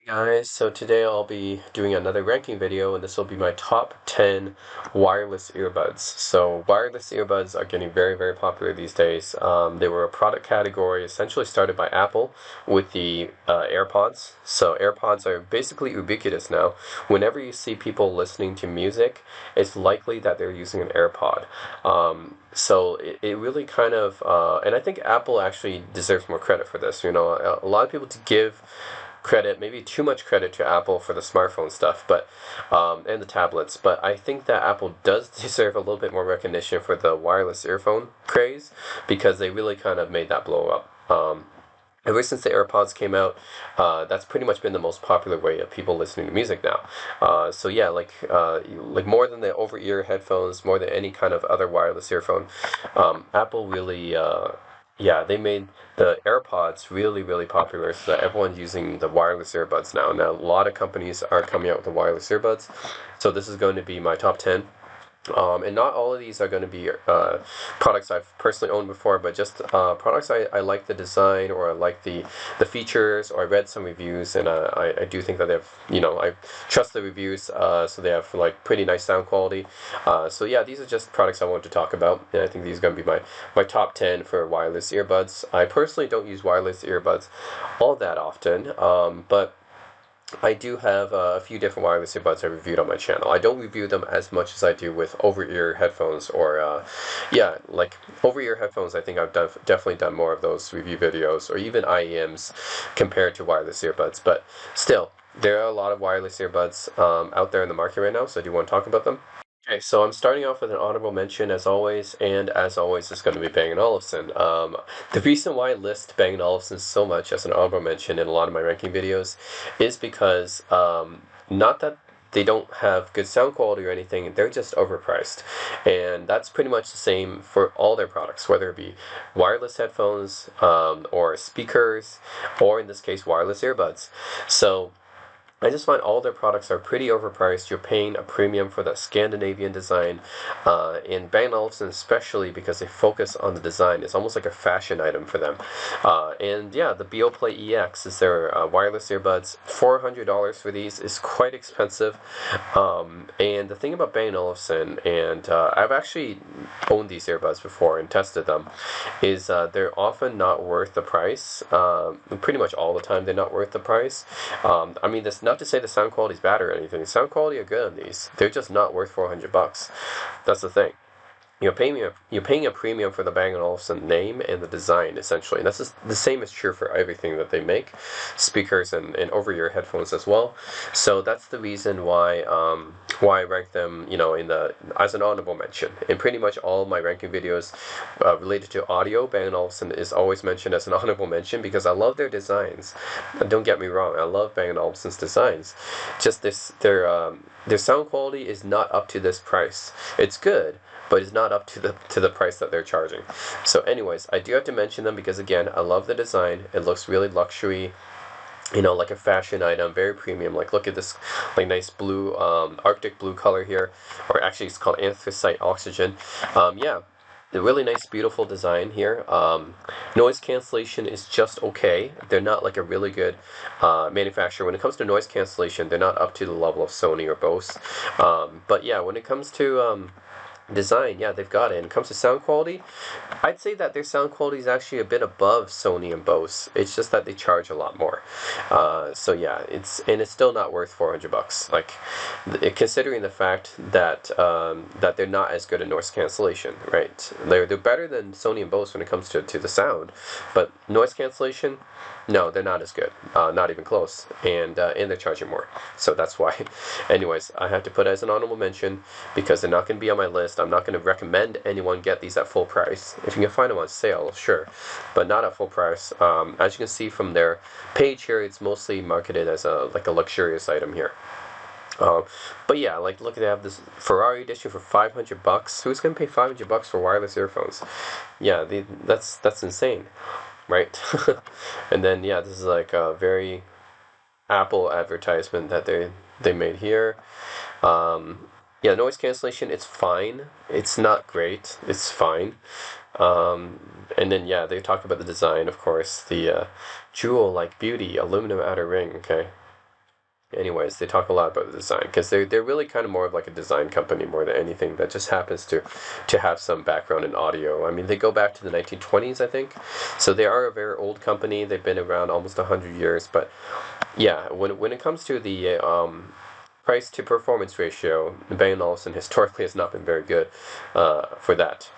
Guys, so today I'll be doing another ranking video, and this will be my top 10 wireless earbuds. So wireless earbuds are getting very, very popular these days. They were a product category essentially started by Apple with the AirPods. So AirPods are basically ubiquitous now. Whenever you see people listening to music, it's likely that they're using an AirPod. So it really kind of, and I think Apple actually deserves more credit for this. A lot of people to give credit, maybe too much credit to Apple for the smartphone stuff, but and the tablets. But I think that Apple does deserve a little bit more recognition for the wireless earphone craze because they really kind of made that blow up. Ever since the AirPods came out, that's pretty much been the most popular way of people listening to music now. So yeah, like more than the over-ear headphones, more than any kind of other wireless earphone, Apple really, yeah, they made the AirPods really, really popular, so that everyone's using the wireless earbuds now. Now, a lot of companies are coming out with the wireless earbuds, so this is going to be my top 10. And not all of these are going to be products I've personally owned before, but just products I like the design, or I like the features, or I read some reviews, and I do think that they have, I trust the reviews, so they have like pretty nice sound quality. So yeah, these are just products I wanted to talk about, and I think these are going to be my top 10 for wireless earbuds. I personally don't use wireless earbuds all that often, but I do have a few different wireless earbuds I reviewed on my channel. I don't review them as much as I do with over-ear headphones, or yeah, like over-ear headphones. I think I've definitely done more of those review videos, or even IEMs compared to wireless earbuds. But still, there are a lot of wireless earbuds out there in the market right now, so I do want to talk about them. Okay, so I'm starting off with an honorable mention as always, and as always, it's going to be Bang& Olufsen. The reason why I list Bang& Olufsen so much as an honorable mention in a lot of my ranking videos is because not that they don't have good sound quality or anything, they're just overpriced. And that's pretty much the same for all their products, whether it be wireless headphones, or speakers, or in this case, wireless earbuds. So I just find all their products are pretty overpriced. You're paying a premium for that Scandinavian design, in Bang& Olufsen especially because they focus on the design. It's almost like a fashion item for them. And yeah, the Beoplay EX is their wireless earbuds. $400 for these is quite expensive. And the thing about Bang& Olufsen, and I've actually owned these earbuds before and tested them, is they're often not worth the price. Pretty much all the time they're not worth the price. I mean, this not to say the sound quality is bad or anything. The sound quality are good on these. They're just not worth $400. That's the thing. You're paying a premium for the Bang& Olufsen name and the design, essentially. And that's just, the same is true for everything that they make, speakers and over-ear headphones as well. So that's the reason why I rank them, in the as an honorable mention. In pretty much all my ranking videos related to audio, Bang& Olufsen is always mentioned as an honorable mention because I love their designs. And don't get me wrong, I love Bang& Olufsen's designs. Just their sound quality is not up to this price. It's good, but it's not up to the price that they're charging. So anyways, I do have to mention them because again, I love the design. It looks really luxury, like a fashion item, very premium. Like look at this like nice blue, Arctic blue color here, or actually it's called anthracite oxygen. Yeah, a really nice beautiful design here. Noise cancellation is just okay. They're not like a really good manufacturer when it comes to noise cancellation. They're not up to the level of Sony or Bose. But yeah, when it comes to design, yeah, they've got it. And it comes to sound quality, I'd say that their sound quality is actually a bit above Sony and Bose. It's just that they charge a lot more. So yeah, it's still not worth $400. Like, considering the fact that they're not as good at noise cancellation, right? They're better than Sony and Bose when it comes to the sound, but noise cancellation, no, they're not as good. Not even close. And they're charging more. So that's why. Anyways, I have to put it as an honorable mention because they're not going to be on my list. I'm not going to recommend anyone get these at full price. If you can find them on sale, sure, but not at full price. As you can see from their page here, it's mostly marketed as a luxurious item here. But yeah, like look, they have this Ferrari edition for $500. Who's gonna pay $500 for wireless earphones? Yeah, that's insane, right? And then yeah, this is like a very Apple advertisement that they made here. Yeah, noise cancellation, it's fine. It's not great. It's fine. And then yeah, they talk about the design, of course. The jewel-like beauty, aluminum outer ring. Okay, Anyways, they talk a lot about the design because they're really kind of more of like a design company more than anything that just happens to have some background in audio. I mean, they go back to the 1920s, I think, so they are a very old company. They've been around almost 100 years, but yeah, when it comes to the price to performance ratio, Bang & Olufsen historically has not been very good for that.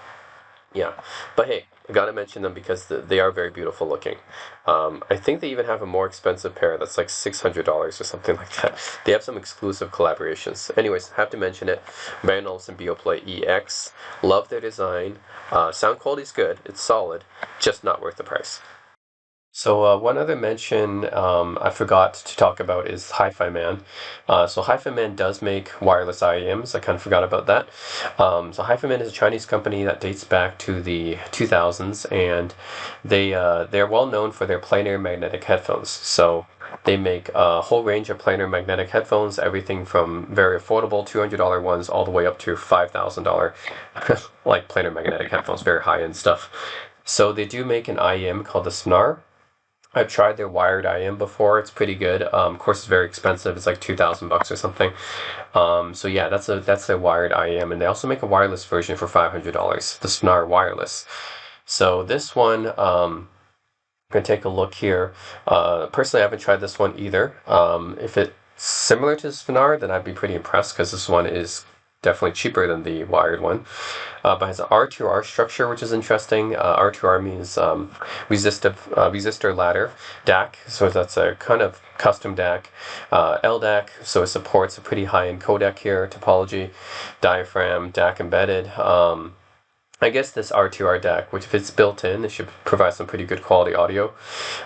Yeah, but hey, I gotta mention them because they are very beautiful looking. I think they even have a more expensive pair that's like $600 or something like that. They have some exclusive collaborations. Anyways, have to mention it. Bang & Olufsen Beoplay EX. Love their design. Sound quality's good. It's solid. Just not worth the price. So one other mention I forgot to talk about is Hi-Fi Man. So Hi-Fi Man does make wireless IEMs. I kind of forgot about that. So Hi-Fi Man is a Chinese company that dates back to the 2000s, and they're well known for their planar magnetic headphones. So they make a whole range of planar magnetic headphones, everything from very affordable $200 ones all the way up to $5,000 like planar magnetic headphones, very high-end stuff. So they do make an IEM called the Sonar. I've tried their wired IM before. It's pretty good. Of course, it's very expensive. It's like $2,000 or something. So yeah, that's their wired IM, and they also make a wireless version for $500. The Sonar Wireless. So this one, I'm gonna take a look here. Personally, I haven't tried this one either. If it's similar to Sonar, then I'd be pretty impressed because this one is definitely cheaper than the wired one. But has an R2R structure, which is interesting. R2R means resistor ladder DAC, so that's a kind of custom DAC. LDAC, so it supports a pretty high-end codec here, topology, diaphragm, DAC embedded. I guess this R2R DAC, which if it's built in, it should provide some pretty good quality audio.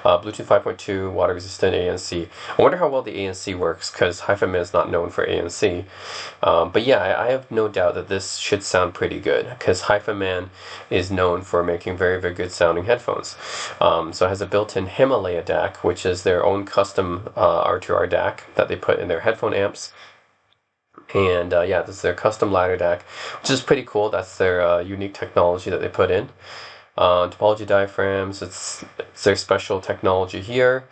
Bluetooth 5.2, water resistant ANC. I wonder how well the ANC works, because Hi-Fi Man is not known for ANC. But yeah, I have no doubt that this should sound pretty good, because Hi-Fi Man is known for making very, very good sounding headphones. So it has a built-in Himalaya DAC, which is their own custom R2R DAC that they put in their headphone amps. And yeah, this is their custom ladder DAC, which is pretty cool. That's their unique technology that they put in. Topology diaphragms, it's their special technology here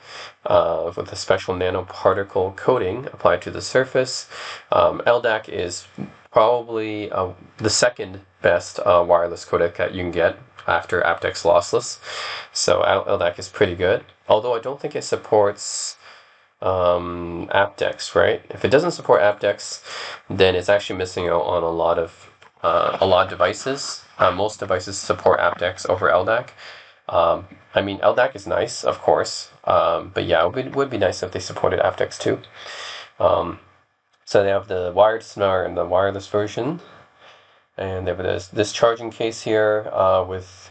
with a special nanoparticle coating applied to the surface. LDAC is probably the second best wireless codec that you can get after aptX lossless. So LDAC is pretty good, although I don't think it supports aptX, right? If it doesn't support aptX, then it's actually missing out on a lot of devices. Most devices support aptX over LDAC. I mean, LDAC is nice, of course, but yeah, it would be nice if they supported aptX too. So they have the wired Sonar and the wireless version, and they have this charging case here with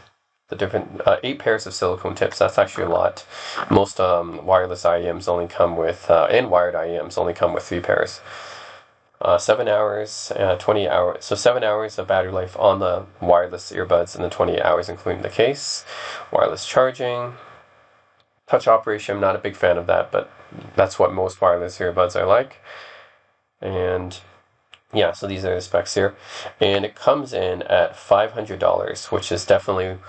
the different 8 pairs of silicone tips. That's actually a lot. Most wireless IEMs only come with, and wired IEMs only come with 3 pairs. 7 hours, 20 hours. So 7 hours of battery life on the wireless earbuds, and then 20 hours including the case. Wireless charging. Touch operation, I'm not a big fan of that, but that's what most wireless earbuds are like. And yeah, so these are the specs here. And it comes in at $500, which is definitely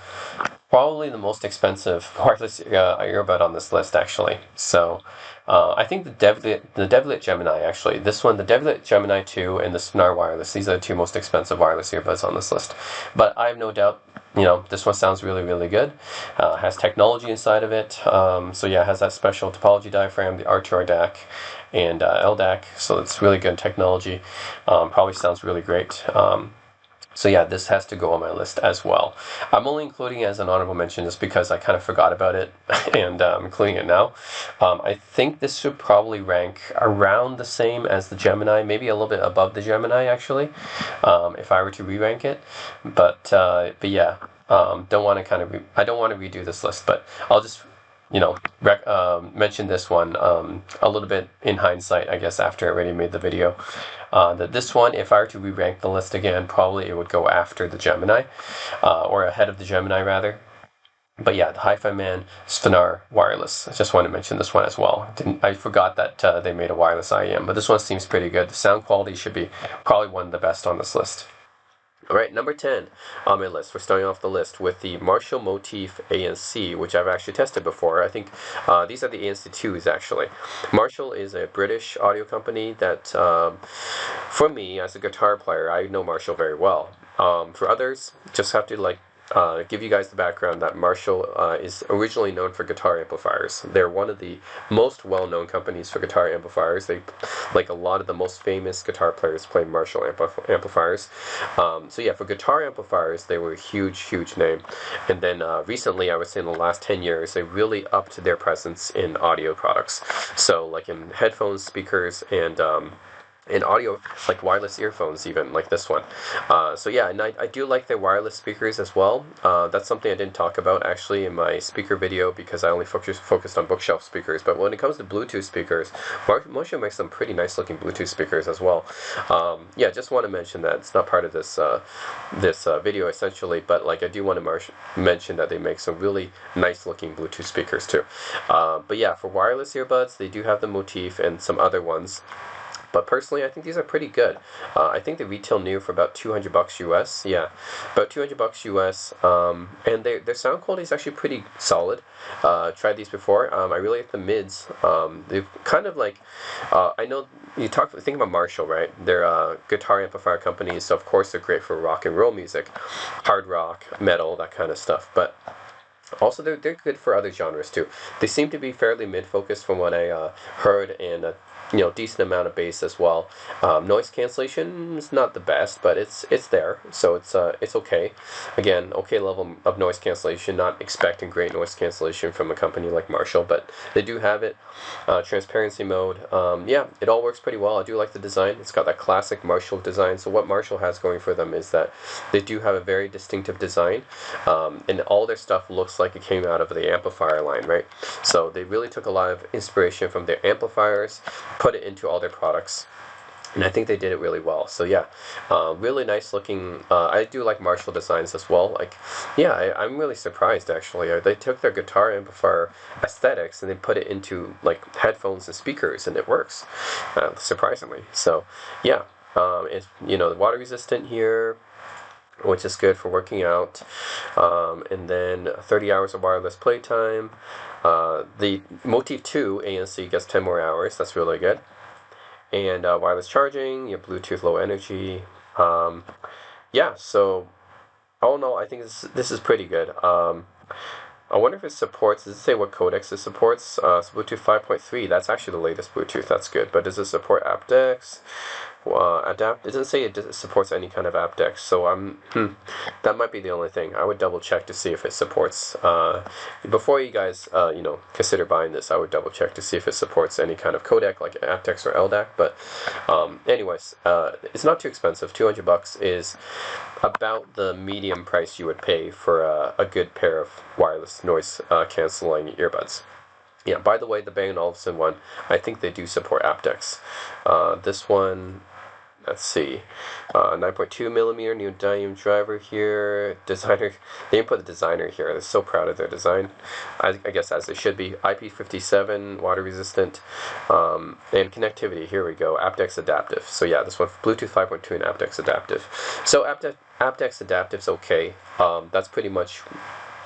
probably the most expensive wireless earbud on this list, actually. So I think the Devlet Gemini, actually, this one, the Devlet Gemini 2 and the Sonar Wireless, these are the 2 most expensive wireless earbuds on this list. But I have no doubt, you know, this one sounds really, really good. Has technology inside of it. So yeah, it has that special topology diaphragm, the R2R DAC, and LDAC, so it's really good technology. Probably sounds really great. So yeah, this has to go on my list as well. I'm only including it as an honorable mention just because I kind of forgot about it, and I'm including it now. I think this should probably rank around the same as the Gemini, maybe a little bit above the Gemini actually, if I were to re-rank it. But yeah, don't want to I don't want to redo this list, but I'll just mention this one a little bit in hindsight, I guess, after I already made the video. That this one, if I were to re-rank the list again, probably it would go after the Gemini, or ahead of the Gemini rather. But yeah, the Hi-Fi Man Sonar Wireless. I just want to mention this one as well. I forgot that they made a wireless IEM, but this one seems pretty good. The sound quality should be probably one of the best on this list. All right, number 10 on my list. We're starting off the list with the Marshall Motif ANC, which I've actually tested before. I think these are the ANC2s actually. Marshall is a British audio company that, for me as a guitar player, I know Marshall very well. For others, just have to give you guys the background that Marshall is originally known for guitar amplifiers. They're one of the most well-known companies for guitar amplifiers. They, like a lot of the most famous guitar players, play Marshall amplifiers. So yeah, for guitar amplifiers, they were a huge, huge name. And then recently, I would say in the last 10 years, they really upped their presence in audio products. So like in headphones, speakers, and in audio, like wireless earphones even, like this one. So yeah, and I do like their wireless speakers as well. That's something I didn't talk about actually in my speaker video because I only focused on bookshelf speakers. But when it comes to Bluetooth speakers, Marshall makes some pretty nice looking Bluetooth speakers as well. Yeah, just want to mention that. It's not part of this video essentially, but like I do want to mention that they make some really nice looking Bluetooth speakers too. But yeah, for wireless earbuds, they do have the Motif and some other ones. But personally, I think these are pretty good. I think they retail new for about $200 US. Yeah, about $200 US. And their sound quality is actually pretty solid. Tried these before. I really like the mids. They've kind of like, I know you think about Marshall, right? They're guitar amplifier companies, so of course they're great for rock and roll music, hard rock, metal, that kind of stuff. But also, they're good for other genres too. They seem to be fairly mid-focused from what I heard, and decent amount of bass as well. Noise cancellation is not the best, but it's there, so it's okay. Again, okay level of noise cancellation. Not expecting great noise cancellation from a company like Marshall, but they do have it. Transparency mode. Yeah, it all works pretty well. I do like the design. It's got that classic Marshall design. So what Marshall has going for them is that they do have a very distinctive design, and all their stuff looks like it came out of the amplifier line, right? So they really took a lot of inspiration from their amplifiers, put it into all their products, and I think they did it really well. So yeah, really nice looking. I do like Marshall designs as well. Like, yeah, I'm really surprised actually. They took their guitar amplifier aesthetics and they put it into like headphones and speakers, and it works, surprisingly. So yeah, it's water resistant here, which is good for working out, and then 30 hours of wireless playtime. The Motif 2 ANC gets 10 more hours. That's really good. And wireless charging, you have Bluetooth low energy. Yeah, so all in all, I think this is pretty good. I wonder if it supports, does it say what codecs it supports? So Bluetooth 5.3, that's actually the latest Bluetooth, that's good. But does it support aptX? It doesn't say it supports any kind of aptX, so that might be the only thing. I would double check to see if it supports, before you guys, consider buying this, I would double check to see if it supports any kind of codec like aptX or LDAC, but anyways, it's not too expensive. $200 is about the medium price you would pay for a good pair of wireless noise canceling earbuds. Yeah, by the way, the Bang & Olufsen one, I think they do support aptX. This one, let's see, 9.2 millimeter neodymium driver here. Designer, they didn't put the designer here. They're so proud of their design. I guess as they should be. IP57, water resistant, and connectivity. Here we go. aptX adaptive. So yeah, this one Bluetooth 5.2 and aptX adaptive. So aptX adaptive's okay. That's pretty much.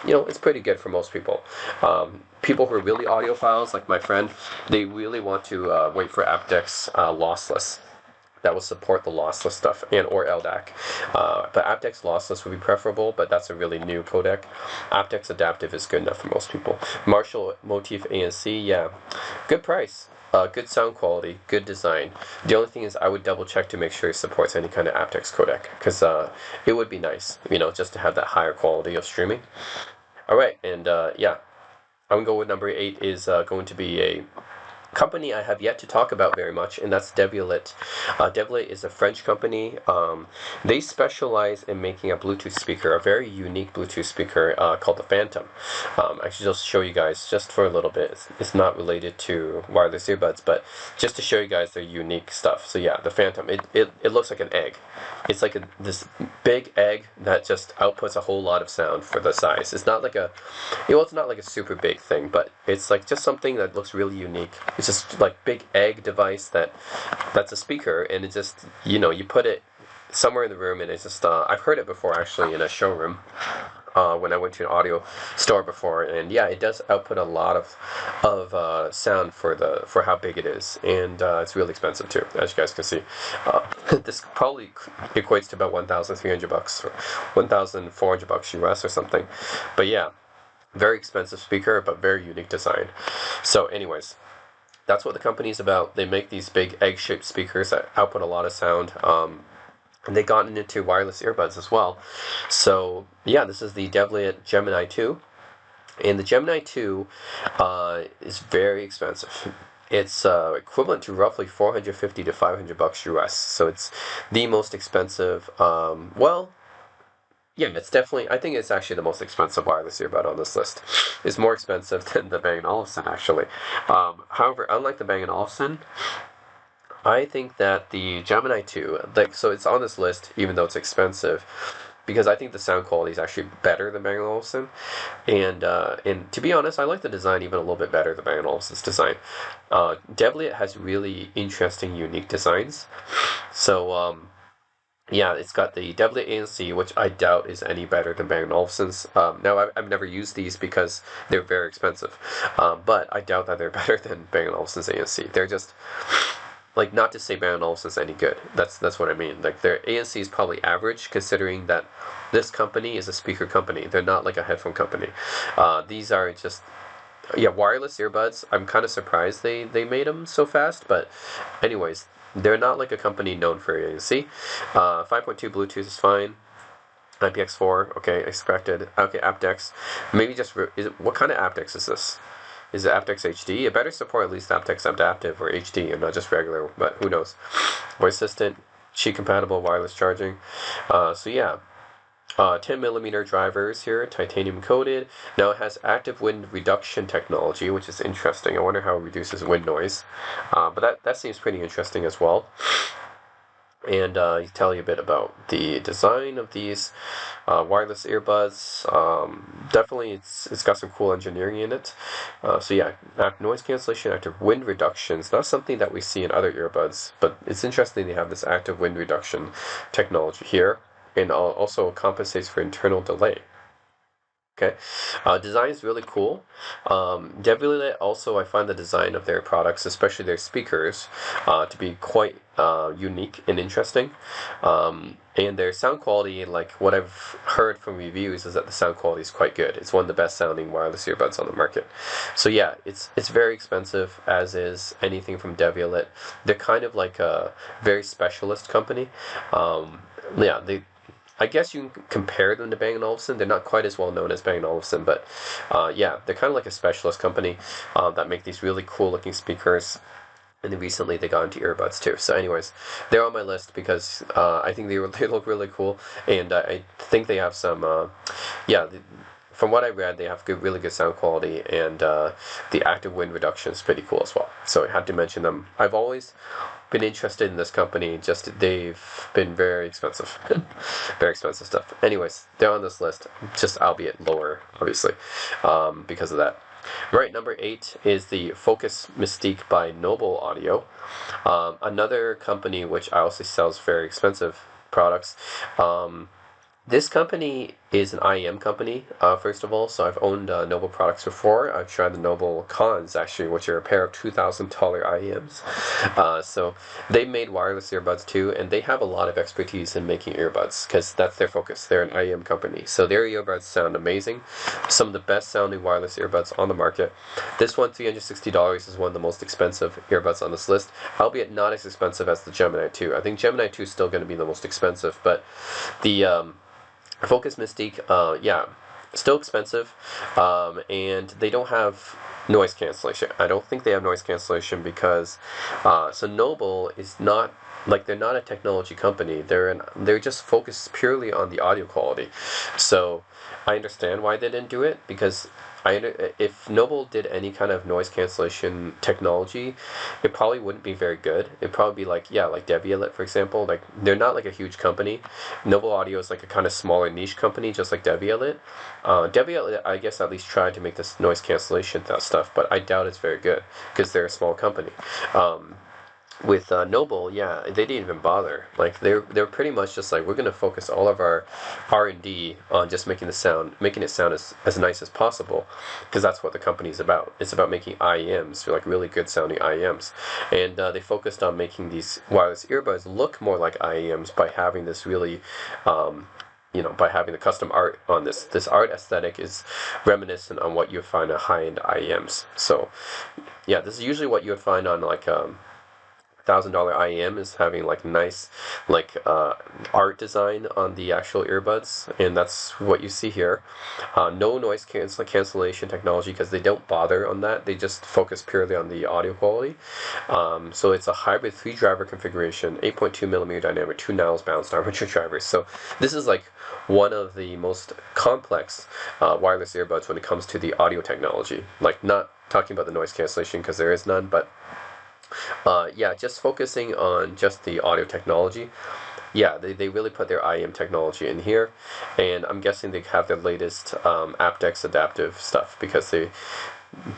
It's pretty good for most people. People who are really audiophiles, like my friend, they really want to wait for aptX lossless. That will support the lossless stuff, or LDAC. But aptX lossless would be preferable, but that's a really new codec. aptX adaptive is good enough for most people. Marshall Motif ANC, yeah, good price. Good sound quality, good design. The only thing is I would double check to make sure it supports any kind of aptX codec, because it would be nice, just to have that higher quality of streaming. Alright, and yeah, I'm going to go with number 8 is going to be a company I have yet to talk about very much, and that's Devialet. Devialet is a French company. They specialize in making a Bluetooth speaker, a very unique Bluetooth speaker called the Phantom. Actually, just show you guys just for a little bit. It's not related to wireless earbuds, but just to show you guys their unique stuff. So yeah, the Phantom. It looks like an egg. It's like this big egg that just outputs a whole lot of sound for the size. It's not like it's not like a super big thing, but it's like just something that looks really unique. It's just like big egg device that's a speaker, and it just you put it somewhere in the room, and it's just I've heard it before actually in a showroom. When I went to an audio store before, and yeah, it does output a lot of sound for how big it is, and it's really expensive too, as you guys can see. This probably equates to about $1,300 or $1,400 US or something, but yeah, very expensive speaker, but very unique design. So, anyways. That's what the company is about. They make these big egg-shaped speakers that output a lot of sound. And they gotten into wireless earbuds as well. So yeah, this is the Devlet Gemini 2. And the Gemini 2 is very expensive. It's equivalent to roughly 450 to $500 US. So it's the most expensive. Well, yeah, it's definitely. I think it's actually the most expensive wireless earbud on this list. It's more expensive than the Bang & Olufsen actually. However, unlike the Bang & Olufsen, I think that the Gemini 2, like, so it's on this list even though it's expensive, because I think the sound quality is actually better than Bang & Olufsen, and to be honest, I like the design even a little bit better than Bang & Olufsen's design. Devlet has really interesting, unique designs. So yeah, it's got the Devlet ANC, which I doubt is any better than Bang & Olufsen's. Now, I've never used these because they're very expensive, but I doubt that they're better than Bang & Olufsen's ANC. They're just, like, not to say Bang & Olufsen's any good. That's what I mean. Like, their ANC is probably average, considering that this company is a speaker company. They're not like a headphone company. These are just, yeah, wireless earbuds. I'm kind of surprised they made them so fast, but anyways, they're not like a company known for ANC. 5.2 Bluetooth is fine. IPX4, okay, expected. Okay, aptX. Maybe just, what kind of aptX is this? Is it aptX HD? It better support at least aptX Adaptive or HD and not just regular, but who knows. Voice Assistant, Qi compatible wireless charging. So yeah. 10mm drivers here, titanium coated. Now it has active wind reduction technology, which is interesting. I wonder how it reduces wind noise. But that seems pretty interesting as well. And tell you a bit about the design of these wireless earbuds. Definitely, it's got some cool engineering in it. So yeah, noise cancellation, active wind reduction. It's not something that we see in other earbuds, but it's interesting they have this active wind reduction technology here, and also compensates for internal delay. Okay, design is really cool. Devlet also, I find the design of their products, especially their speakers, to be quite unique and interesting. And their sound quality, like what I've heard from reviews, is that the sound quality is quite good. It's one of the best sounding wireless earbuds on the market. So yeah, it's very expensive, as is anything from Devlet. They're kind of like a very specialist company. Yeah, I guess you can compare them to Bang & Olufsen. They're not quite as well known as Bang & Olufsen, but yeah, they're kind of like a specialist company that make these really cool looking speakers. And then recently they got into earbuds too. So anyways, they're on my list because I think they look really cool, and I think they have some, yeah, from what I read, they have really good sound quality, and the active wind reduction is pretty cool as well. So I had to mention them. I've always been interested in this company, just they've been very expensive. Very expensive stuff. Anyways, they're on this list, just albeit lower, obviously, because of that. Right, number 8 is the Focus Mystique by Noble Audio. Another company which also sells very expensive products. This company is an IEM company, first of all, so I've owned Noble products before. I've tried the Noble Cons, actually, which are a pair of $2,000 IEMs. So they made wireless earbuds too, and they have a lot of expertise in making earbuds, because that's their focus. They're an IEM company. So their earbuds sound amazing. Some of the best sounding wireless earbuds on the market. This one, $360, is one of the most expensive earbuds on this list, albeit not as expensive as the Gemini 2. I think Gemini 2 is still going to be the most expensive, but the Focus Mystique, yeah, still expensive, and they don't have noise cancellation. I don't think they have noise cancellation because, so Noble is not, like, they're not a technology company. They're just focused purely on the audio quality. So I understand why they didn't do it, because if Noble did any kind of noise cancellation technology, it probably wouldn't be very good. It'd probably be like, yeah, like Devlet, for example. Like, they're not like a huge company. Noble Audio is like a kind of smaller niche company, just like Devlet. Devlet, I guess, at least tried to make this noise cancellation stuff, but I doubt it's very good because they're a small company. with Noble, yeah, they didn't even bother. Like they're pretty much just like, we're gonna focus all of our R&D on just making it sound as nice as possible, because that's what the company's about. It's about making IEMs, like really good sounding IEMs, and they focused on making these wireless earbuds look more like IEMs by having this really. By having the custom art on this. This art aesthetic is reminiscent on what you would find on high-end IEMs. So, yeah, this is usually what you would find on like $1,000 IEM is having like nice like art design on the actual earbuds, and that's what you see here. No noise cancellation technology, because they don't bother on that. They just focus purely on the audio quality. So it's a hybrid 3-driver configuration, 8.2 millimeter dynamic, 2 nano's balanced armature drivers. So this is like one of the most complex wireless earbuds when it comes to the audio technology. Like, not talking about the noise cancellation because there is none, but yeah, just focusing on just the audio technology. Yeah, they really put their IM technology in here, and I'm guessing they have their latest aptX adaptive stuff, because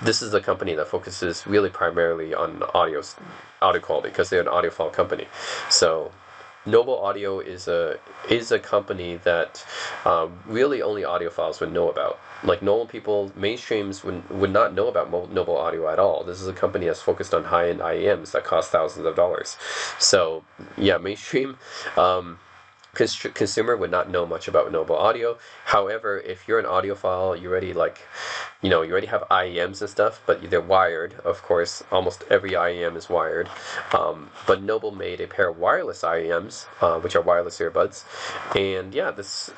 this is a company that focuses really primarily on audio quality, because they're an audiophile company. So Noble Audio is a company that really only audiophiles would know about. Like, normal people, mainstreams would not know about Noble Audio at all. This is a company that's focused on high-end IEMs that cost thousands of dollars. So yeah, mainstream consumer would not know much about Noble Audio. However, if you're an audiophile, you already have IEMs and stuff, but they're wired. Of course, almost every IEM is wired. But Noble made a pair of wireless IEMs, which are wireless earbuds, and yeah, this.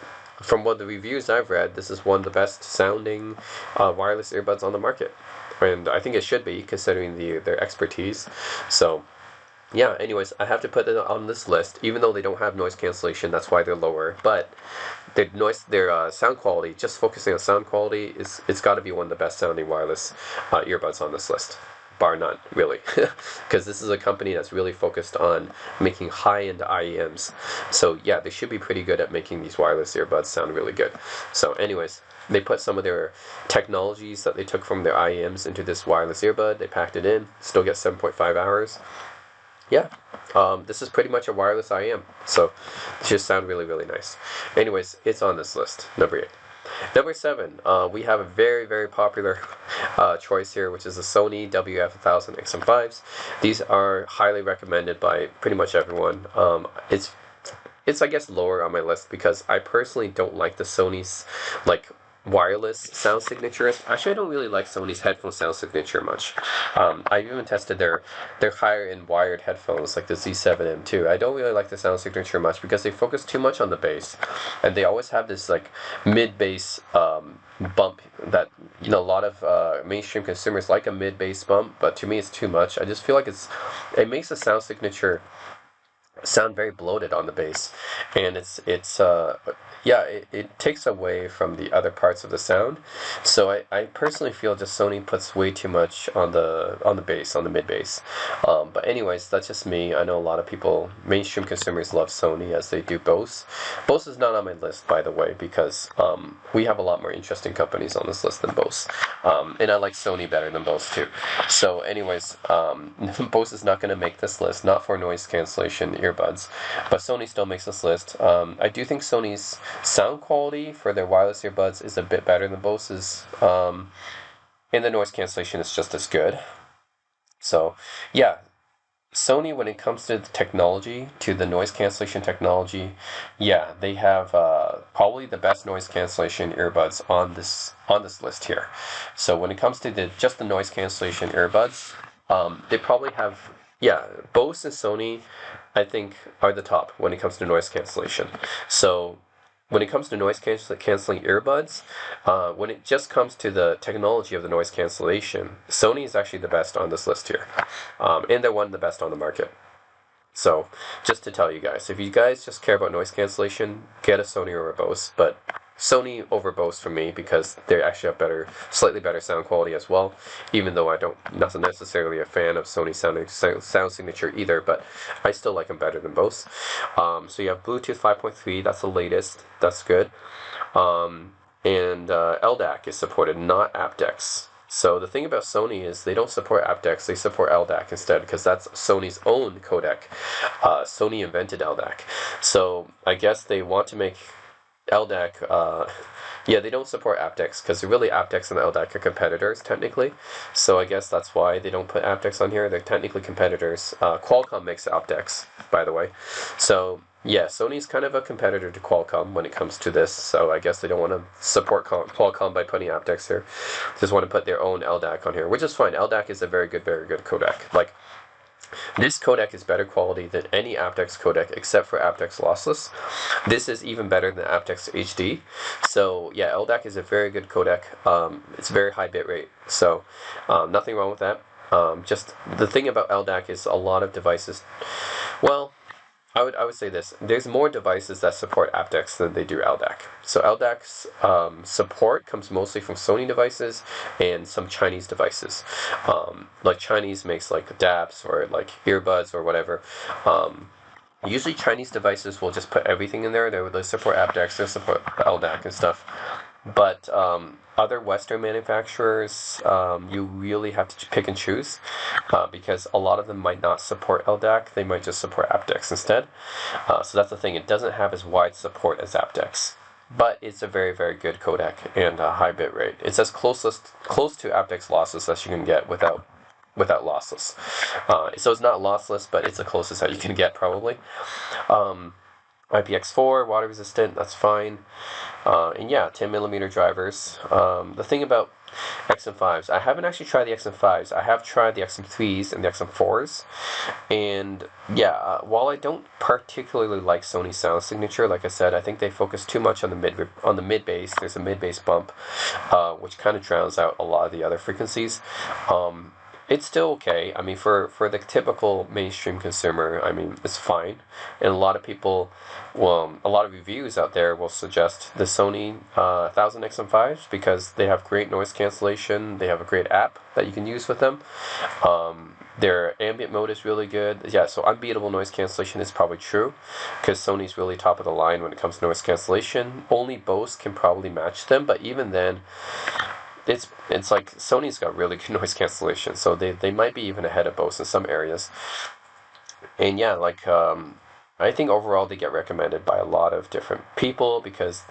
From one of the reviews I've read, this is one of the best sounding wireless earbuds on the market, and I think it should be, considering their expertise. So yeah, anyways, I have to put it on this list, even though they don't have noise cancellation. That's why they're lower. But their sound quality, just focusing on sound quality, it's got to be one of the best sounding wireless earbuds on this list, bar none, really. Because this is a company that's really focused on making high-end IEMs. So yeah, they should be pretty good at making these wireless earbuds sound really good. So anyways, they put some of their technologies that they took from their IEMs into this wireless earbud. They packed it in, still get 7.5 hours. Yeah, this is pretty much a wireless IM, so it just sound really, really nice. Anyways, it's on this list, number 8. Number 7, we have a very, very popular choice here, which is the Sony WF-1000 XM5s. These are highly recommended by pretty much everyone. It's I guess lower on my list because I personally don't like the Sony's like wireless sound signature. Actually, I don't really like Sony's headphone sound signature much. I've even tested their higher end wired headphones like the Z7M2. I don't really like the sound signature much because they focus too much on the bass, and they always have this like mid bass bump that a lot of mainstream consumers like a mid bass bump, but to me it's too much. I just feel like it makes the sound signature sound very bloated on the bass, and it takes away from the other parts of the sound. So I personally feel just Sony puts way too much on the bass, on the mid bass. But anyways, that's just me. I know a lot of people, mainstream consumers, love Sony as they do Bose. Bose is not on my list, by the way, because we have a lot more interesting companies on this list than Bose, and I like Sony better than Bose too. So anyways, Bose is not going to make this list, not for noise cancellation earbuds, but Sony still makes this list. I do think Sony's sound quality for their wireless earbuds is a bit better than Bose's, and the noise cancellation is just as good. So yeah, Sony, when it comes to the technology, to the noise cancellation technology, yeah, they have probably the best noise cancellation earbuds on this list here. So when it comes to just the noise cancellation earbuds, they probably have, yeah, Bose and Sony, I think, are the top when it comes to noise cancellation. So when it comes to noise canceling earbuds, when it just comes to the technology of the noise cancellation, Sony is actually the best on this list here, and they're one of the best on the market. So just to tell you guys, if you guys just care about noise cancellation, get a Sony or a Bose, but Sony over Bose for me, because they actually have slightly better sound quality as well, even though I don't not necessarily a fan of Sony sound signature either, but I still like them better than Bose. So you have Bluetooth 5.3, that's the latest, that's good. And LDAC is supported, not aptX. So the thing about Sony is they don't support aptX, they support LDAC instead, because that's Sony's own codec. Sony invented LDAC. So I guess they want to make LDAC, yeah, they don't support aptX, because really aptX and LDAC are competitors, technically. So I guess that's why they don't put aptX on here. They're technically competitors. Qualcomm makes aptX, by the way. So yeah, Sony's kind of a competitor to Qualcomm when it comes to this, so I guess they don't want to support Qualcomm by putting aptX here. They just want to put their own LDAC on here, which is fine. LDAC is a very good codec. Like, this codec is better quality than any aptX codec except for aptX lossless. This is even better than aptX HD. So yeah, LDAC is a very good codec. It's very high bitrate, so nothing wrong with that. Just the thing about LDAC is a lot of devices. Well, I would say this. There's more devices that support aptX than they do LDAC. So LDAC's support comes mostly from Sony devices and some Chinese devices. Like Chinese makes like DAPs or like earbuds or whatever. Usually Chinese devices will just put everything in there. They support aptX, they support LDAC and stuff. But other Western manufacturers, you really have to pick and choose because a lot of them might not support LDAC. They might just support aptX instead. So that's the thing. It doesn't have as wide support as aptX. But it's a very, very good codec and a high bit rate. It's as close to aptX lossless as you can get without lossless. So it's not lossless, but it's the closest that you can get probably. IPX4, water resistant, that's fine. And yeah, 10mm drivers. The thing about XM5s, I haven't actually tried the XM5s. I have tried the XM3s and the XM4s. And yeah, while I don't particularly like Sony's sound signature, like I said, I think they focus too much on the mid bass. There's a mid bass bump, which kind of drowns out a lot of the other frequencies. It's still okay. I mean, for the typical mainstream consumer, I mean, it's fine. And a lot of people, well, a lot of reviews out there will suggest the Sony 1000 XM5s because they have great noise cancellation. They have a great app that you can use with them. Their ambient mode is really good. Yeah, so unbeatable noise cancellation is probably true because Sony's really top of the line when it comes to noise cancellation. Only Bose can probably match them, but even then, it's like Sony's got really good noise cancellation, so they might be even ahead of Bose in some areas. And yeah, like I think overall they get recommended by a lot of different people because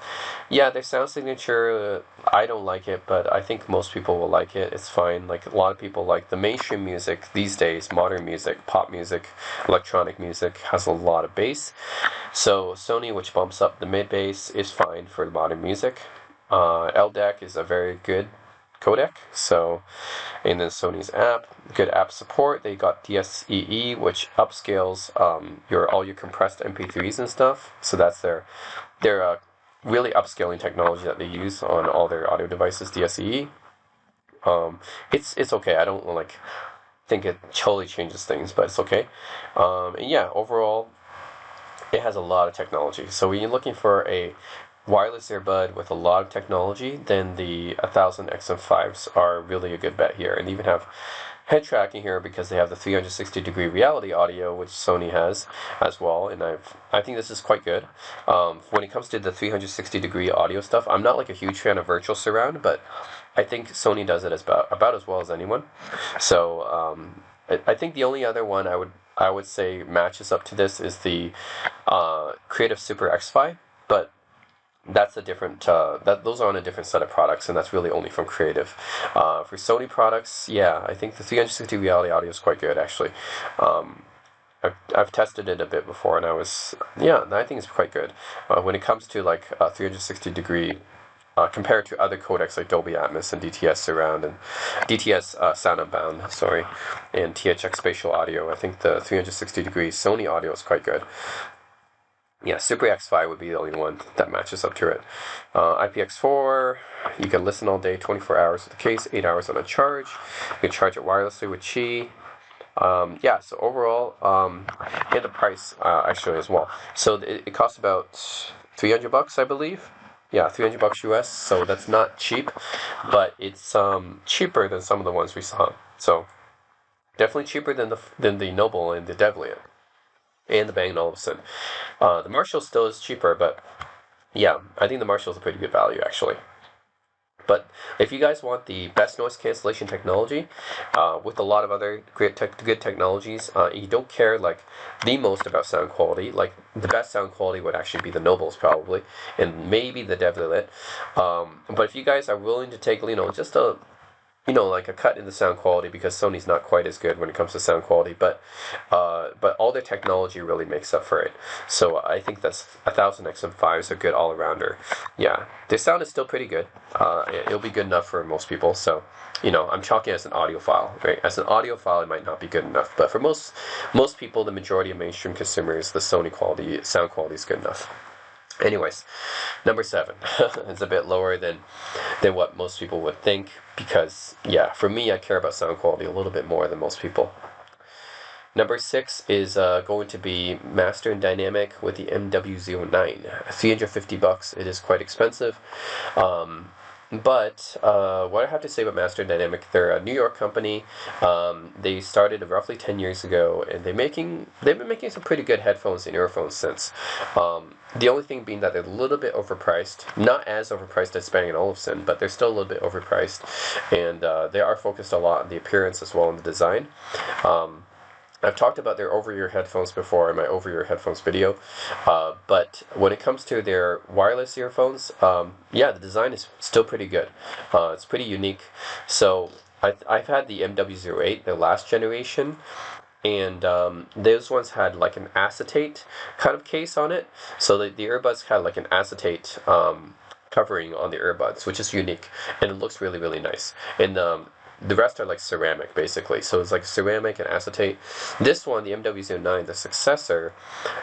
yeah, their sound signature, I don't like it, but I think most people will like it. It's fine. Like a lot of people like the mainstream music these days, modern music, pop music, electronic music has a lot of bass. So Sony, which bumps up the mid bass, is fine for modern music. LDAC is a very good codec. So, and then Sony's app, good app support. They got DSEE, which upscales all your compressed MP3s and stuff. So that's their really upscaling technology that they use on all their audio devices. DSEE. It's okay. I don't like think it totally changes things, but it's okay. And yeah, overall, it has a lot of technology. So when you're looking for a wireless earbud with a lot of technology, then the 1000 XM5s are really a good bet here. And even have head tracking here because they have the 360-degree reality audio, which Sony has as well. And I think this is quite good. When it comes to the 360-degree audio stuff, I'm not like a huge fan of virtual surround, but I think Sony does it about as well as anyone. So I think the only other one I would say matches up to this is the Creative Super X-Fi, but that's a different those are on a different set of products, and that's really only from Creative. For Sony products, yeah, I think the 360 reality audio is quite good actually. I've tested it a bit before, and I think it's quite good. When it comes to like 360 degree compared to other codecs like Dolby Atmos and DTS Surround and DTS Sound Unbound, sorry, and THX Spatial Audio, I think the 360 degree Sony audio is quite good. Yeah, Super X-Fi would be the only one that matches up to it. IPX4, you can listen all day, 24 hours with the case, 8 hours on a charge. You can charge it wirelessly with Qi. Yeah, so overall, and the price actually as well. So it costs about $300, I believe. Yeah, $300 US. So that's not cheap, but it's cheaper than some of the ones we saw. So definitely cheaper than the Noble and the Devliant. And the Bang & Olufsen. The Marshall still is cheaper, but yeah, I think the Marshall is a pretty good value, actually. But if you guys want the best noise cancellation technology, with a lot of other good technologies, you don't care like the most about sound quality. Like the best sound quality would actually be the Nobles probably, and maybe the Devlet. But if you guys are willing to take, just a like a cut in the sound quality, because Sony's not quite as good when it comes to sound quality, but all their technology really makes up for it. So I think that's 1000XM5 is a good all-arounder. Yeah, their sound is still pretty good. It'll be good enough for most people. So I'm chalking it as an audiophile, right? As an audiophile, it might not be good enough, but for most people, the majority of mainstream consumers, the Sony sound quality is good enough. Anyways, number 7 is a bit lower than what most people would think, because yeah, for me, I care about sound quality a little bit more than most people. Number 6 is going to be Master and Dynamic with the MW09. $350. It is quite expensive. But what I have to say about Master Dynamic, they're a New York company. They started roughly 10 years ago, and they've been making some pretty good headphones and earphones since. The only thing being that they're a little bit overpriced. Not as overpriced as Bang & Olufsen, but they're still a little bit overpriced. And they are focused a lot on the appearance as well as the design. I've talked about their over-ear headphones before in my over-ear headphones video, but when it comes to their wireless earphones, yeah, the design is still pretty good. It's pretty unique. So I've had the MW08, the last generation, and those ones had like an acetate kind of case on it. So the earbuds had like an acetate covering on the earbuds, which is unique, and it looks really, really nice. And the rest are like ceramic, basically. So it's like ceramic and acetate. This one, the MW09, the successor,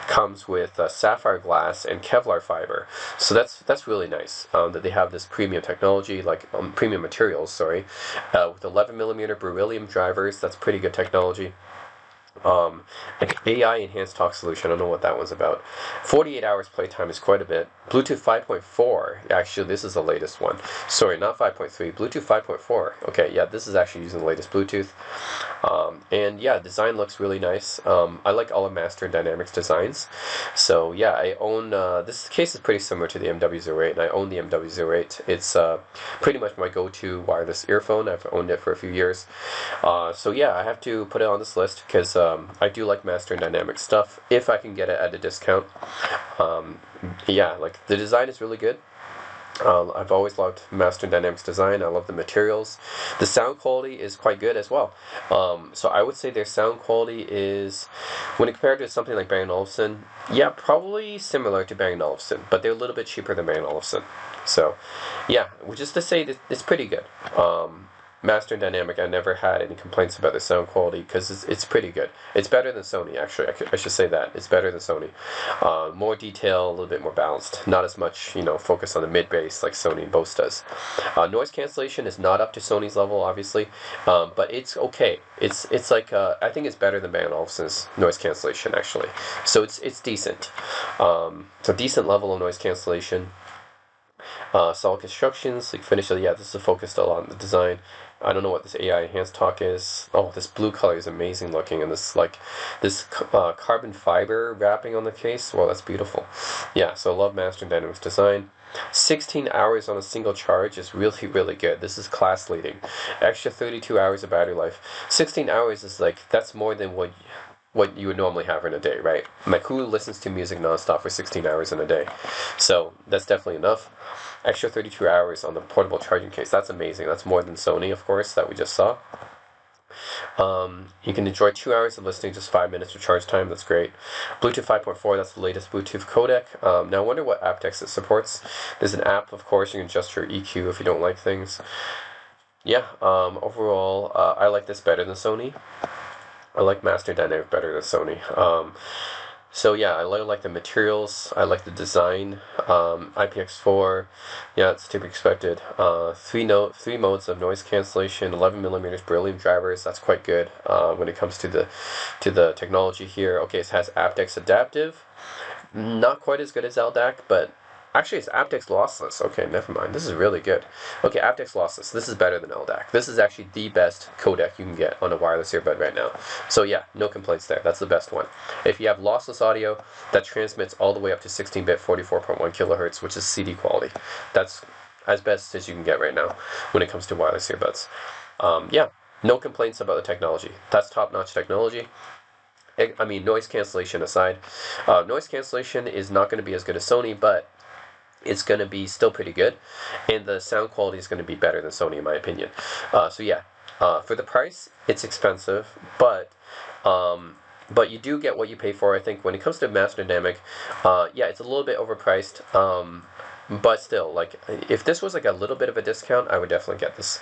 comes with sapphire glass and Kevlar fiber. So that's really nice that they have this premium technology, like premium materials, sorry, with 11mm beryllium drivers. That's pretty good technology. Like AI enhanced talk solution, I don't know what that one's about. 48 hours playtime is quite a bit. Bluetooth 5.4, actually this is the latest one. Sorry, not 5.3, Bluetooth 5.4. Okay, yeah, this is actually using the latest Bluetooth. And yeah, design looks really nice. I like all of Master and Dynamics designs. So yeah, I own, this case is pretty similar to the MW08, and I own the MW08. It's pretty much my go-to wireless earphone. I've owned it for a few years. So yeah, I have to put it on this list, because I do like Master and Dynamics stuff, if I can get it at a discount. Yeah, like the design is really good. I've always loved Master and Dynamics design. I love the materials. The sound quality is quite good as well. So I would say their sound quality is, when compared to something like Bang & Olufsen, yeah, probably similar to Bang & Olufsen, but they're a little bit cheaper than Bang & Olufsen. So yeah, just to say that it's pretty good. Master and Dynamic, I never had any complaints about the sound quality, because it's pretty good. It's better than Sony, actually. I should say that. It's better than Sony. More detail, a little bit more balanced. Not as much, focus on the mid-bass like Sony and Bose does. Noise cancellation is not up to Sony's level, obviously, but it's okay. It's like, I think it's better than Bang & Olufsen's noise cancellation, actually. So it's decent. It's a decent level of noise cancellation. Solid construction, sleek finish. Yeah, this is focused a lot on the design. I don't know what this AI enhanced talk is. Oh, this blue color is amazing looking, and this carbon fiber wrapping on the case. Well, that's beautiful. Yeah, so I love Master Dynamics design. 16 hours on a single charge is really, really good. This is class leading. Extra 32 hours of battery life. 16 hours is that's more than what you would normally have in a day, right? Like, who listens to music nonstop for 16 hours in a day? So that's definitely enough. Extra 32 hours on the portable charging case. That's amazing. That's more than Sony, of course, that we just saw. You can enjoy 2 hours of listening, just 5 minutes of charge time. That's great. Bluetooth 5.4, that's the latest Bluetooth codec. Now I wonder what aptX it supports. There's an app, of course. You can adjust your EQ if you don't like things. Yeah, overall, I like this better than Sony. I like Master Dynamic better than Sony. So yeah, I like the materials. I like the design. IPX4, yeah, it's to be expected. Three modes of noise cancellation. 11mm beryllium drivers. That's quite good when it comes to the technology here. Okay, it has aptX adaptive. Not quite as good as LDAC, but actually it's aptX lossless. Okay, never mind. This is really good. Okay, aptX lossless. This is better than LDAC. This is actually the best codec you can get on a wireless earbud right now. So yeah, no complaints there. That's the best one. If you have lossless audio that transmits all the way up to 16-bit 44.1 kilohertz, which is CD quality, that's as best as you can get right now when it comes to wireless earbuds. Yeah, no complaints about the technology. That's top-notch technology. I mean, noise cancellation aside, noise cancellation is not going to be as good as Sony, but it's going to be still pretty good, and the sound quality is going to be better than Sony in my opinion. So yeah, for the price, it's expensive, but you do get what you pay for. I think when it comes to Master Dynamic, yeah, it's a little bit overpriced. But still, like, if this was like a little bit of a discount, I would definitely get this.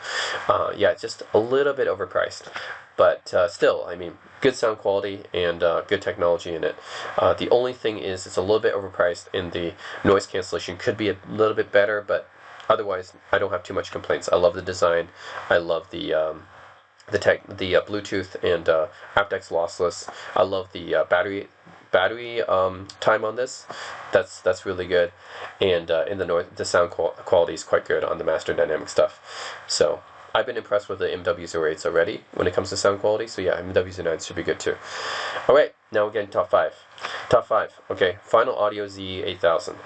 Yeah, it's just a little bit overpriced. But still, I mean, good sound quality and good technology in it. The only thing is it's a little bit overpriced, and the noise cancellation could be a little bit better, but otherwise, I don't have too much complaints. I love the design. I love the Bluetooth and aptX lossless. I love the battery time on this. That's really good, and in the sound quality is quite good on the Master Dynamic stuff. So I've been impressed with the MW08s already when it comes to sound quality. So yeah, MW09s should be good too. All right, now we're getting top five. Top five. Okay, Final Audio Z8000.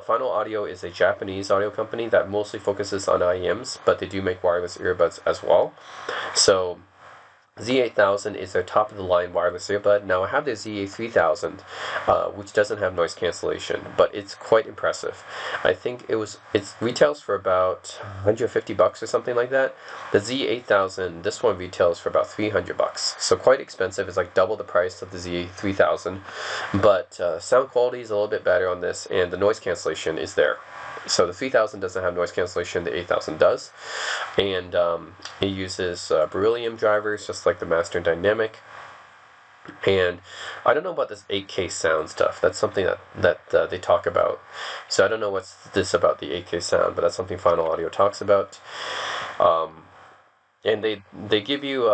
Final Audio is a Japanese audio company that mostly focuses on IEMs, but they do make wireless earbuds as well. So Z8000 is their top of the line wireless earbud. Now I have the ZA3000, which doesn't have noise cancellation, but it's quite impressive. I think it retails for about $150 or something like that. The Z8000, this one retails for about $300, so quite expensive. It's like double the price of the ZA3000, but sound quality is a little bit better on this, and the noise cancellation is there. So the 3000 doesn't have noise cancellation, the 8000 does, and it uses beryllium drivers just like the Master Dynamic. And I don't know about this 8K sound stuff. That's something that they talk about. So I don't know what's this about the 8K sound, but that's something Final Audio talks about. And they give you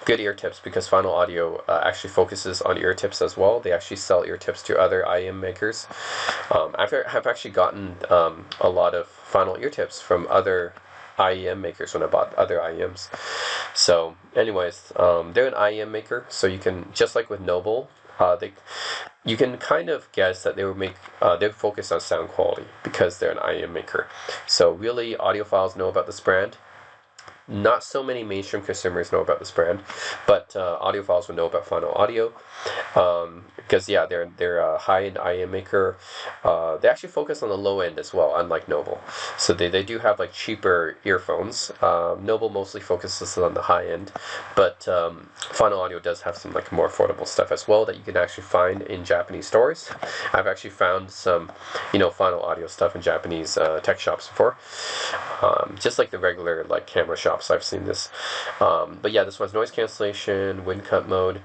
good ear tips, because Final Audio actually focuses on ear tips as well. They actually sell ear tips to other IEM makers. I've actually gotten a lot of Final ear tips from other IEM makers when I bought other IEMs. So anyways, they're an IEM maker, so you can, just like with Noble, you can kind of guess that they focus on sound quality because they're an IEM maker. So really, audiophiles know about this brand. Not so many mainstream consumers know about this brand, but audiophiles would know about Final Audio, because yeah, they're a high-end IEM maker. They actually focus on the low end as well, unlike Noble. So they do have like cheaper earphones. Noble mostly focuses on the high end, but Final Audio does have some like more affordable stuff as well that you can actually find in Japanese stores. I've actually found some, Final Audio stuff in Japanese tech shops before, just like the regular like camera shops. I've seen this, but yeah, this one's noise cancellation, wind cut mode,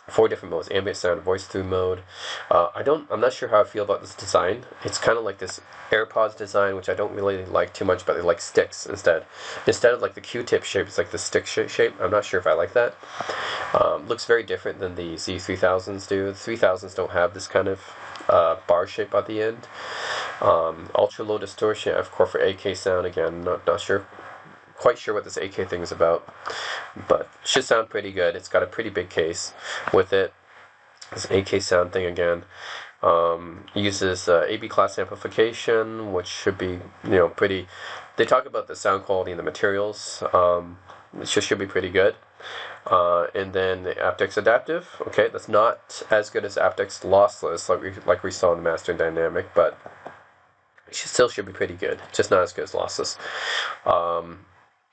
4 different modes: ambient sound, voice through mode. I'm not sure how I feel about this design. It's kind of like this AirPods design, which I don't really like too much, but they like sticks instead of like the Q-tip shape. It's like the stick shape. I'm not sure if I like that. Looks very different than the Z3000s do. The 3000s don't have this kind of bar shape at the end. Ultra low distortion, of course, for 8K sound. Again, not quite sure what this 8K thing is about, but should sound pretty good. It's got a pretty big case with it. This 8K sound thing again. Uses AB class amplification, which should be pretty. They talk about the sound quality and the materials. It should be pretty good. And then the aptX adaptive. Okay, that's not as good as aptX lossless, like we saw in the Master Dynamic, but it still should be pretty good. Just not as good as lossless.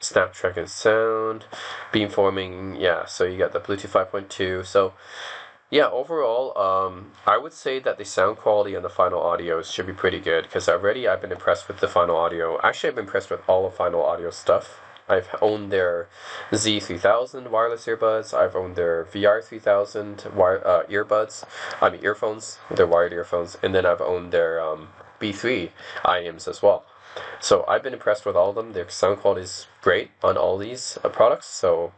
Snapdragon sound, beamforming, yeah, so you got the Bluetooth 5.2. So yeah, overall, I would say that the sound quality on the Final Audios should be pretty good, because already I've been impressed with the Final Audio. Actually, I've been impressed with all of Final Audio stuff. I've owned their Z3000 wireless earbuds. I've owned their VR3000 earphones, their wired earphones, and then I've owned their B3 IEMs as well. So I've been impressed with all of them. Their sound quality is great on all these products, so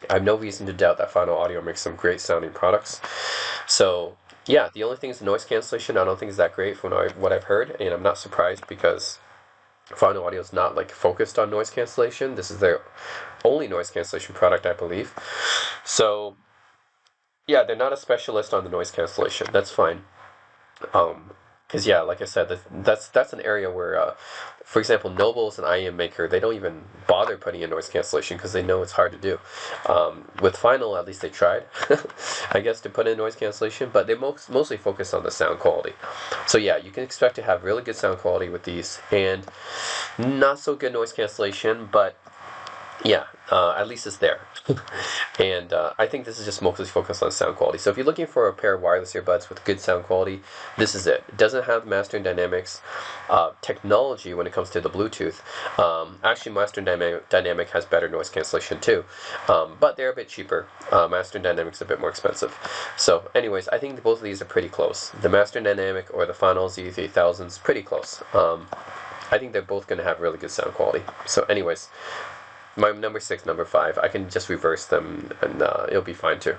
I have no reason to doubt that Final Audio makes some great sounding products. So yeah, the only thing is the noise cancellation. I don't think is that great from what I've heard, and I'm not surprised, because Final Audio is not like focused on noise cancellation. This is their only noise cancellation product, I believe. So yeah, they're not a specialist on the noise cancellation. That's fine. Because yeah, like I said, that's an area where, for example, Nobles and IEM Maker, they don't even bother putting in noise cancellation because they know it's hard to do. With Final, at least they tried, I guess, to put in noise cancellation, but they mostly focus on the sound quality. So yeah, you can expect to have really good sound quality with these, and not so good noise cancellation, but yeah, at least it's there. And I think this is just mostly focused on sound quality. So if you're looking for a pair of wireless earbuds with good sound quality, this is it. It doesn't have Mastering Dynamics technology when it comes to the Bluetooth. Actually, Mastering Dynamic has better noise cancellation too, but they're a bit cheaper. Mastering Dynamics is a bit more expensive. So anyways, I think both of these are pretty close. The Mastering Dynamic or the Final Z3000 is pretty close. I think they're both going to have really good sound quality. So anyways, my number 6, number 5, I can just reverse them and it'll be fine too.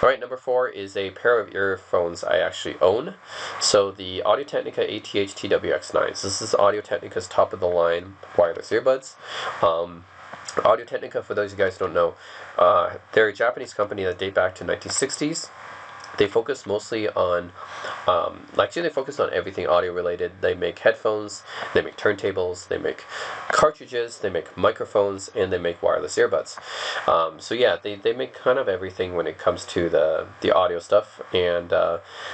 Alright, number 4 is a pair of earphones I actually own. So the Audio-Technica ATH TWX9s. This is Audio-Technica's top of the line wireless earbuds. Audio-Technica, for those of you guys who don't know, they're a Japanese company that date back to 1960s. They focus mostly on, actually they focus on everything audio related. They make headphones, they make turntables, they make cartridges, they make microphones, and they make wireless earbuds. So yeah, they make kind of everything when it comes to the audio stuff, and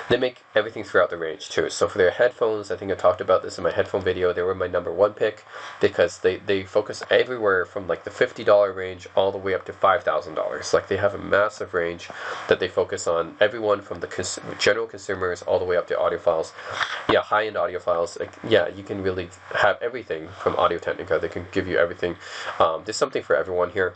they make everything throughout the range too. So for their headphones, I think I talked about this in my headphone video, they were my number 1 pick because they focus everywhere from like the $50 range all the way up to $5,000. Like they have a massive range that they focus on everyone from the general consumers all the way up to audiophiles. Yeah, high-end audiophiles. Like, yeah, you can really have everything from Audio-Technica. They can give you everything. There's something for everyone here.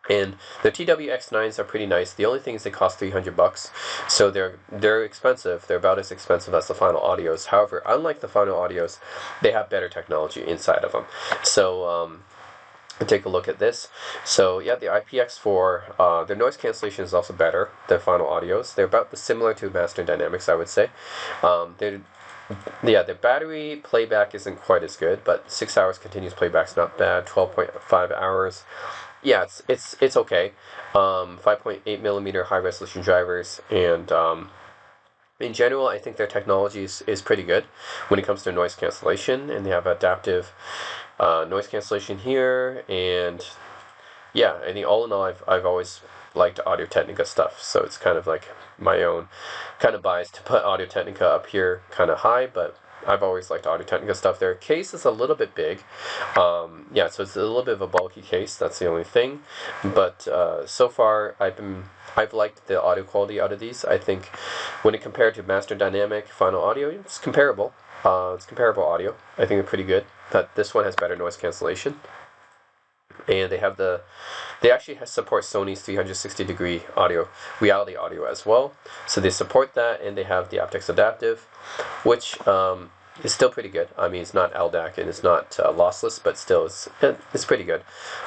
And the TWX9s are pretty nice. The only thing is they cost $300, so they're expensive. They're about as expensive as the Final Audios. However, unlike the Final Audios, they have better technology inside of them. So take a look at this. So yeah, the IPX4, their noise cancellation is also better than Final Audios. They're about similar to Mastering Dynamics, I would say. Yeah, the battery playback isn't quite as good, but 6 hours continuous playback's not bad. 12.5 hours. Yeah, it's okay. 5.8 millimeter high resolution drivers, and in general, I think their technology is pretty good when it comes to noise cancellation, and they have adaptive noise cancellation here, and yeah, I think all in all, I've always liked Audio-Technica stuff, so it's kind of like my own kind of bias to put Audio-Technica up here kind of high, but I've always liked Audio-Technica stuff. Their case is a little bit big. Yeah, so it's a little bit of a bulky case, that's the only thing. But so far, I've liked the audio quality out of these. I think when it compared to Master Dynamic, Final Audio, it's comparable. It's comparable audio. I think they're pretty good. But this one has better noise cancellation. And they actually support Sony's 360-degree audio, reality audio as well. So they support that, and they have the aptX adaptive, which is still pretty good. I mean, it's not LDAC and it's not lossless, but still, it's pretty good.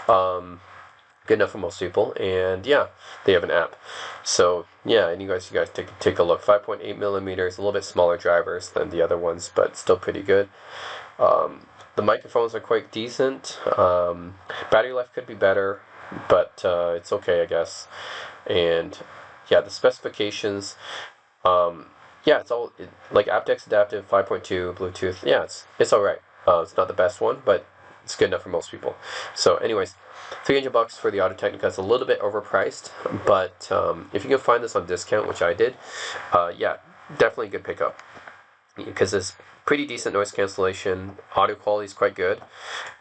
Good enough for most people. And yeah, they have an app. So yeah, and you guys take a look. 5.8 millimeters, a little bit smaller drivers than the other ones, but still pretty good. The microphones are quite decent. Battery life could be better, but it's okay, I guess. And yeah, the specifications, yeah, it's all like aptX adaptive 5.2 Bluetooth. Yeah, it's all right. It's not the best one, but it's good enough for most people. So, anyways, $300 for the Audio-Technica is a little bit overpriced, but if you can find this on discount, which I did, yeah, definitely a good pickup because it's pretty decent noise cancellation, audio quality is quite good,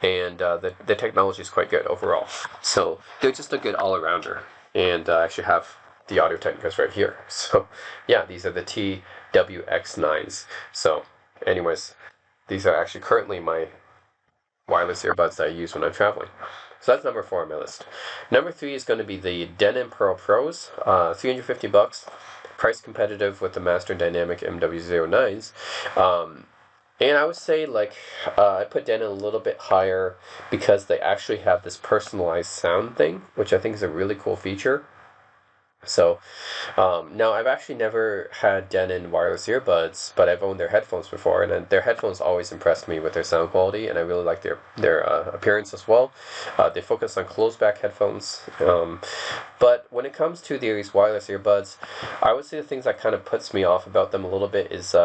and the technology is quite good overall. So they're just a good all-arounder, and I actually have the Audio-Technicas right here. So yeah, these are the TWX9s. So anyways, these are actually currently my wireless earbuds that I use when I'm traveling. So that's number 4 on my list. Number 3 is going to be the Denon Pearl Pros, $350, price competitive with the Master Dynamic MW09s. And I would say, like, I put Denon a little bit higher because they actually have this personalized sound thing, which I think is a really cool feature. So, now I've actually never had Denon wireless earbuds, but I've owned their headphones before, and their headphones always impressed me with their sound quality, and I really like their appearance as well. They focus on closed back headphones, but when it comes to these wireless earbuds, I would say the things that kind of puts me off about them a little bit is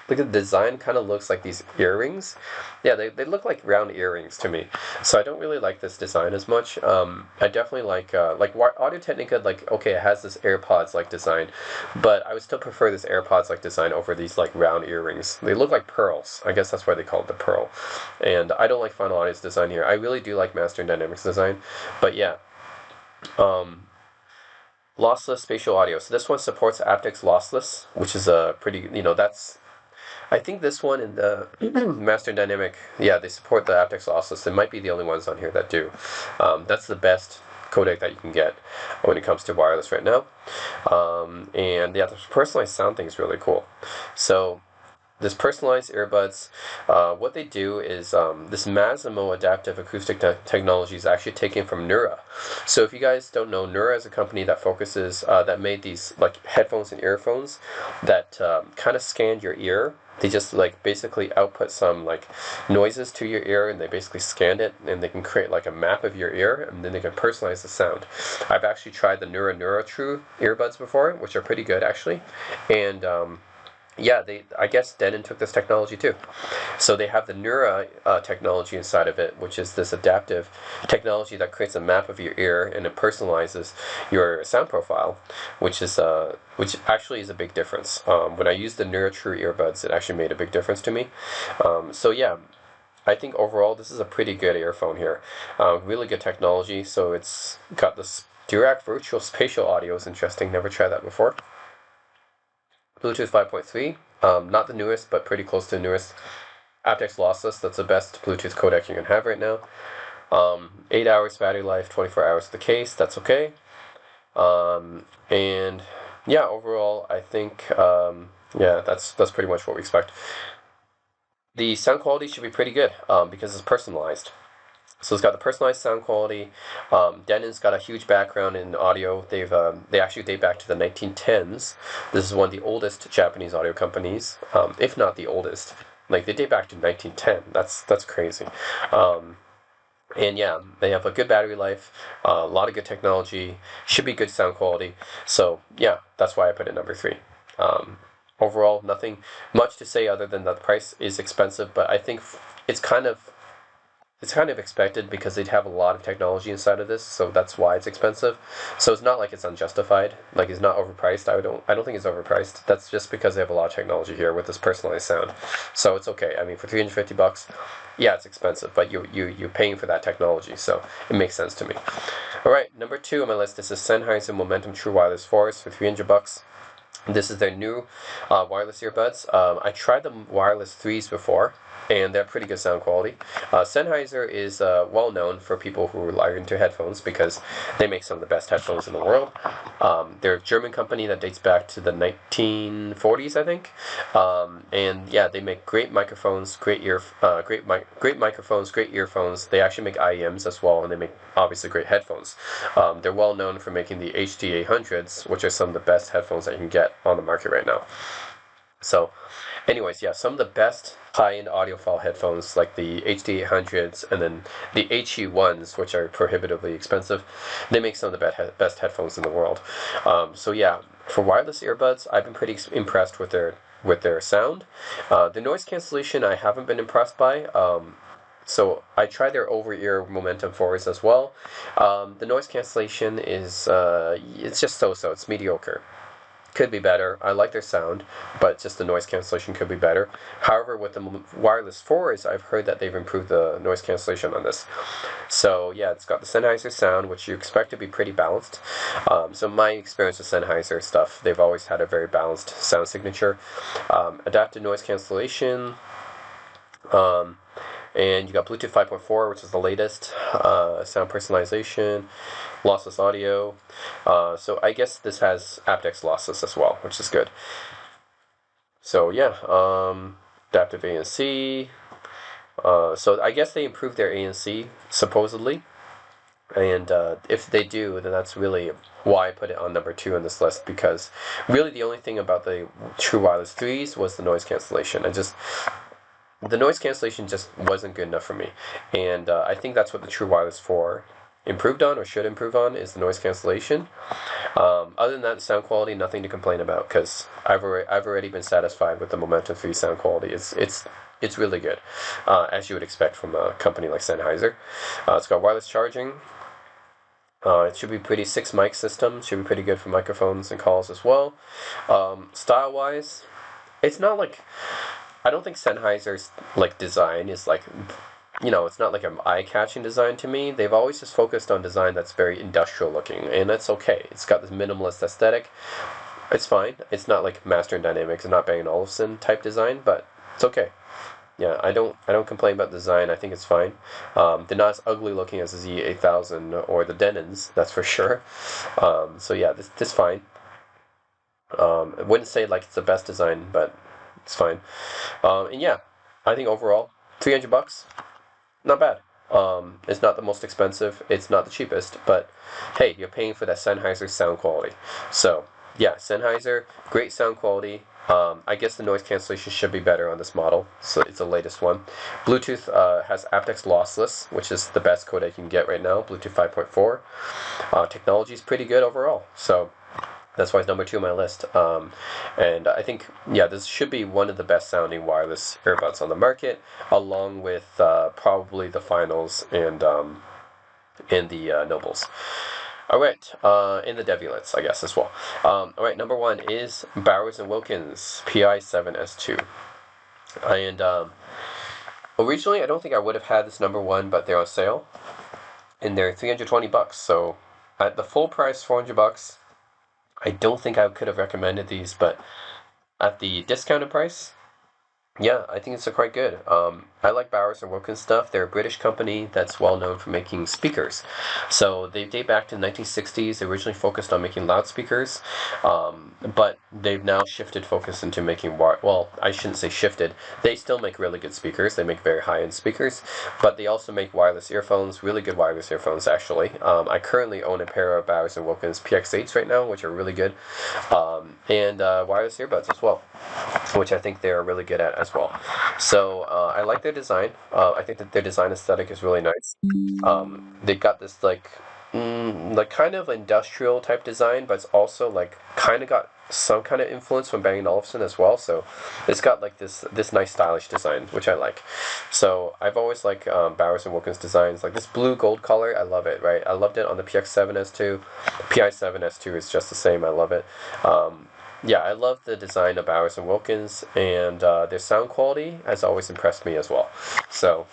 Look at the design, kind of looks like these earrings. Yeah, they look like round earrings to me. So I don't really like this design as much. I definitely like Audio-Technica, like, okay, it has this AirPods like design, but I would still prefer this AirPods like design over these like round earrings. They look like pearls. I guess that's why they call it the pearl. And I don't like Final Audio's design here. I really do like Master Dynamics design, but yeah. Lossless spatial audio. So this one supports aptX lossless, which is a pretty, that's, I think this one and the Master Dynamic, yeah, they support the aptX lossless. They might be the only ones on here that do. That's the best codec that you can get when it comes to wireless right now. And yeah, the personalized sound thing is really cool. So this personalized earbuds, what they do is this Masimo adaptive acoustic technology is actually taken from Neura. So if you guys don't know, Neura is a company that focuses, that made these like headphones and earphones that kind of scan your ear. They just like basically output some like noises to your ear, and they basically scan it, and they can create like a map of your ear, and then they can personalize the sound. I've actually tried the Neura True earbuds before, which are pretty good actually, and yeah, I guess Denon took this technology too. So they have the Neura technology inside of it, which is this adaptive technology that creates a map of your ear and it personalizes your sound profile, which actually is a big difference. When I used the Neura True earbuds, it actually made a big difference to me. So yeah, I think overall this is a pretty good earphone here. Really good technology. So it's got this direct virtual spatial audio. Is interesting. Never tried that before. Bluetooth 5.3, not the newest, but pretty close to the newest. aptX lossless, that's the best Bluetooth codec you can have right now. 8 hours battery life, 24 hours of the case, that's okay. And yeah, overall, I think, yeah, that's pretty much what we expect. The sound quality should be pretty good because it's personalized. So it's got the personalized sound quality. Denon's got a huge background in audio. They actually date back to the 1910s. This is one of the oldest Japanese audio companies, if not the oldest. Like they date back to 1910. That's crazy. And yeah, they have a good battery life, a lot of good technology, should be good sound quality. So yeah, that's why I put it number 3. Overall, nothing much to say other than that the price is expensive, but I think it's kind of expected because they'd have a lot of technology inside of this, so that's why it's expensive. So it's not like it's unjustified, like it's not overpriced. I don't think it's overpriced. That's just because they have a lot of technology here with this personalized sound. So it's okay. I mean, for $350, yeah, it's expensive, but you're paying for that technology, so it makes sense to me. All right, number 2 on my list is the Sennheiser Momentum True Wireless Force for $300. This is their new wireless earbuds. I tried the wireless 3s before, and they're pretty good sound quality. Sennheiser is well known for people who are into headphones because they make some of the best headphones in the world. They're a German company that dates back to the 1940s, I think. And yeah, they make great microphones, great microphones, great earphones. They actually make IEMs as well, and they make obviously great headphones. They're well known for making the HD800s, which are some of the best headphones that you can get on the market right now. So anyways, yeah, some of the best high-end audiophile headphones like the HD800s and then the HE1s, which are prohibitively expensive, they make some of the best headphones in the world. So yeah, for wireless earbuds, I've been pretty impressed with their sound. The noise cancellation I haven't been impressed by. So I tried their over-ear Momentum Force as well. The noise cancellation is it's just so-so. It's mediocre. Could be better. I like their sound, but just the noise cancellation could be better. However, with the wireless 4s, I've heard that they've improved the noise cancellation on this. So yeah, it's got the Sennheiser sound, which you expect to be pretty balanced. So my experience with Sennheiser stuff, they've always had a very balanced sound signature. Adaptive noise cancellation. And you got Bluetooth 5.4, which is the latest, sound personalization, lossless audio. So I guess this has aptX lossless as well, which is good. So yeah, adaptive ANC. So I guess they improved their ANC, supposedly. And if they do, then that's really why I put it on number 2 on this list, because really the only thing about the True Wireless 3s was the noise cancellation. The noise cancellation just wasn't good enough for me, and I think that's what the True Wireless 4 improved on or should improve on is the noise cancellation. Other than that, the sound quality, nothing to complain about because I've already been satisfied with the Momentum 3 sound quality. It's really good, as you would expect from a company like Sennheiser. It's got wireless charging. It should be pretty 6 mic system. Should be pretty good for microphones and calls as well. Style wise, it's not like, I don't think Sennheiser's like design is like, it's not like an eye-catching design to me. They've always just focused on design that's very industrial looking, and that's okay. It's got this minimalist aesthetic. It's fine. It's not like Master and Dynamics and not Bang & Olufsen type design, but it's okay. Yeah, I don't complain about the design. I think it's fine. They're not as ugly looking as the Z8000 or the Denons, that's for sure. So yeah, this fine. I wouldn't say like it's the best design, but it's fine. And yeah, I think overall, $300, not bad. It's not the most expensive. It's not the cheapest, but hey, you're paying for that Sennheiser sound quality. So yeah, Sennheiser, great sound quality. I guess the noise cancellation should be better on this model, so it's the latest one. Bluetooth has aptX lossless, which is the best codec you can get right now, Bluetooth 5.4. Technology is pretty good overall, so that's why it's number 2 on my list. And I think, yeah, this should be one of the best sounding wireless earbuds on the market, along with probably the Finals and the Nobles. Alright, in the Devulets, I guess, as well. Alright, number 1 is Bowers & Wilkins PI7S2. And originally, I don't think I would have had this number 1, but they're on sale. And they're $320, so at the full price, $400, I don't think I could have recommended these, but at the discounted price, yeah, I think it's quite good. I like Bowers & Wilkins stuff. They're a British company that's well known for making speakers. So they date back to the 1960s. They originally focused on making loudspeakers, but they've now shifted focus into making, well, I shouldn't say shifted. They still make really good speakers. They make very high-end speakers, but they also make wireless earphones, really good wireless earphones, actually. I currently own a pair of Bowers & Wilkins PX8s right now, which are really good, and wireless earbuds as well, which I think they're really good at as well. So I like their design. I think that their design aesthetic is really nice. They got this like kind of industrial type design, but it's also like kind of got some kind of influence from Bang & Olufsen as well. So it's got like this nice stylish design, which I like. So I've always liked Bowers & Wilkins designs, like this blue gold color. I love it. Right, I loved it on the PX7S2. PI7S2 is just the same. I love it. Yeah, I love the design of Bowers & Wilkins, and their sound quality has always impressed me as well. So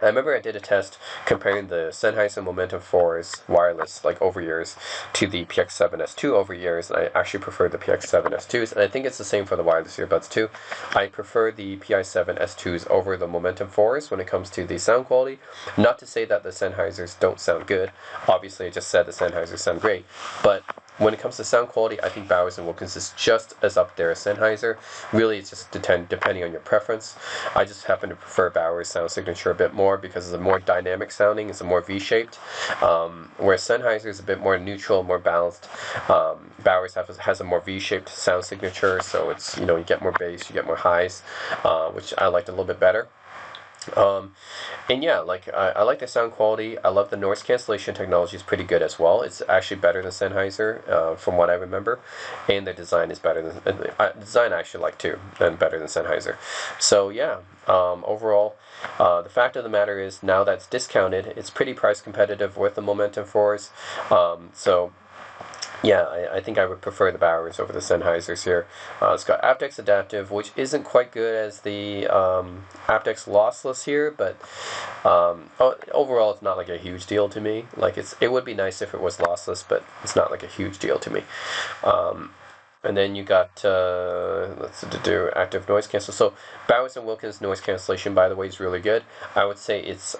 I remember I did a test comparing the Sennheiser Momentum 4's wireless, like over ears, to the PX7S2 over ears, and I actually prefer the PX7S2s, and I think it's the same for the wireless earbuds too. I prefer the PI7S2s over the Momentum 4's when it comes to the sound quality. Not to say that the Sennheisers don't sound good. Obviously, I just said the Sennheisers sound great, but when it comes to sound quality, I think Bowers & Wilkins is just as up there as Sennheiser. Really, it's just depending on your preference. I just happen to prefer Bowers' sound signature a bit more because it's a more dynamic sounding, it's a more V-shaped, whereas Sennheiser is a bit more neutral, more balanced. Bowers has a more V-shaped sound signature, so it's, you get more bass, you get more highs, which I liked a little bit better. And yeah, like I like the sound quality. I love the noise cancellation technology is pretty good as well. It's actually better than Sennheiser, from what I remember, and the design is better than design I actually like too, and better than Sennheiser. So yeah, overall, the fact of the matter is now that's discounted, it's pretty price competitive with the Momentum 4s. So yeah, I think I would prefer the Bowers over the Sennheisers here. It's got aptX adaptive, which isn't quite good as the aptX lossless here, but overall it's not like a huge deal to me. Like it would be nice if it was lossless, but it's not like a huge deal to me. And then you got, let's do active noise cancel. So Bowers & Wilkins noise cancellation, by the way, is really good. I would say it's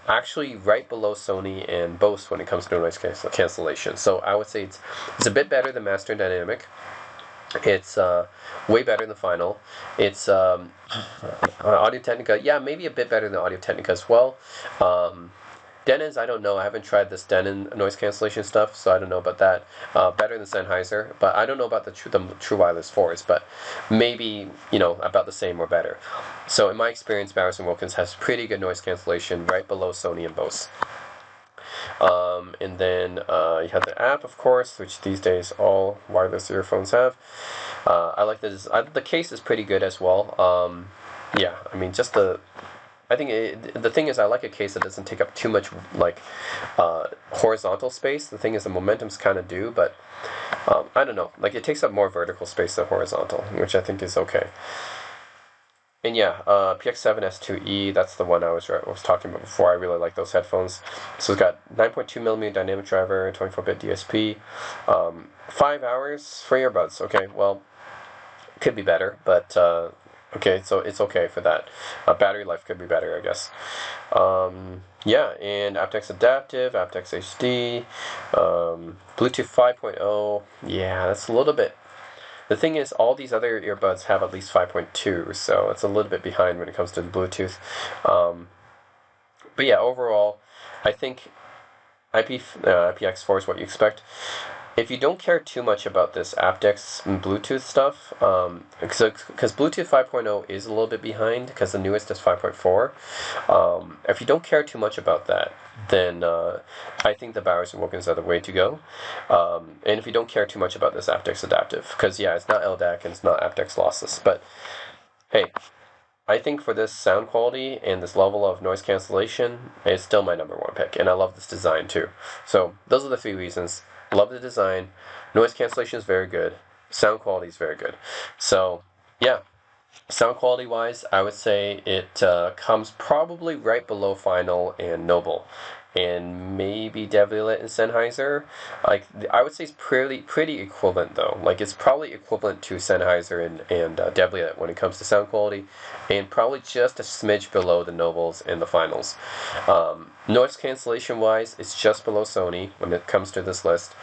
actually right below Sony and Bose when it comes to noise cancellation. So I would say it's a bit better than Master Dynamic. It's way better than Final. It's Audio-Technica, yeah, maybe a bit better than Audio-Technica as well. Denons, I don't know. I haven't tried this Denon noise cancellation stuff, so I don't know about that. Better than Sennheiser, but I don't know about the True Wireless 4s, but maybe, about the same or better. So in my experience, Bowers & Wilkins has pretty good noise cancellation right below Sony and Bose. And then you have the app, of course, which these days all wireless earphones have. I like this. The case is pretty good as well. Yeah, I mean, just I think the thing is, I like a case that doesn't take up too much like horizontal space. The thing is, the momentum's kind of due, but I don't know. Like it takes up more vertical space than horizontal, which I think is okay. And yeah, PX7S2E, that's the one I was talking about before. I really like those headphones. So it's got 9.2mm dynamic driver, 24-bit DSP, 5 hours for earbuds. Okay, well, could be better, but okay, so it's okay for that. Battery life could be better, I guess. Yeah, and aptX Adaptive, aptX HD, Bluetooth 5.0. Yeah, that's a little bit. The thing is, all these other earbuds have at least 5.2, so it's a little bit behind when it comes to the Bluetooth. But yeah, overall, I think IPX4 is what you expect. If you don't care too much about this aptX and Bluetooth stuff, because Bluetooth 5.0 is a little bit behind, because the newest is 5.4, if you don't care too much about that, then I think the Bowers & Wilkins are the way to go. And if you don't care too much about this aptX Adaptive, because yeah, it's not LDAC and it's not aptX lossless, but hey, I think for this sound quality and this level of noise cancellation, it's still my number one pick, and I love this design too. So those are the 3 reasons. Love the design, noise cancellation is very good, sound quality is very good. So yeah, sound quality wise, I would say it comes probably right below Final and Noble, and maybe Devialet and Sennheiser. Like I would say it's pretty equivalent though. Like it's probably equivalent to Sennheiser and Devialet when it comes to sound quality, and probably just a smidge below the Nobles and the Finals. Noise cancellation wise, it's just below Sony when it comes to this list,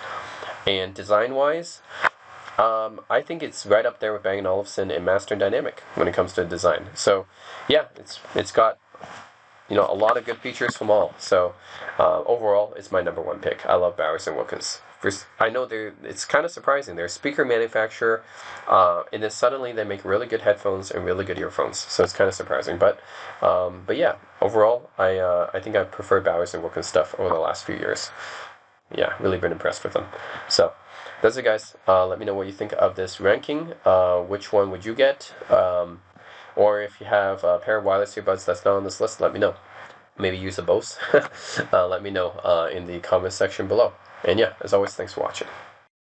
and design wise. I think it's right up there with Bang & Olufsen and Master and Dynamic when it comes to design. So, yeah, it's got a lot of good features from all. So, overall, it's my number one pick. I love Bowers & Wilkins. I know it's kind of surprising. They're a speaker manufacturer, and then suddenly they make really good headphones and really good earphones. So it's kind of surprising. But yeah, overall, I think I prefer Bowers & Wilkins stuff over the last few years. Yeah, really been impressed with them. So that's it, guys. Let me know what you think of this ranking. Which one would you get? Or if you have a pair of wireless earbuds that's not on this list, let me know. Maybe use a Bose. Let me know in the comment section below. And yeah, as always, thanks for watching.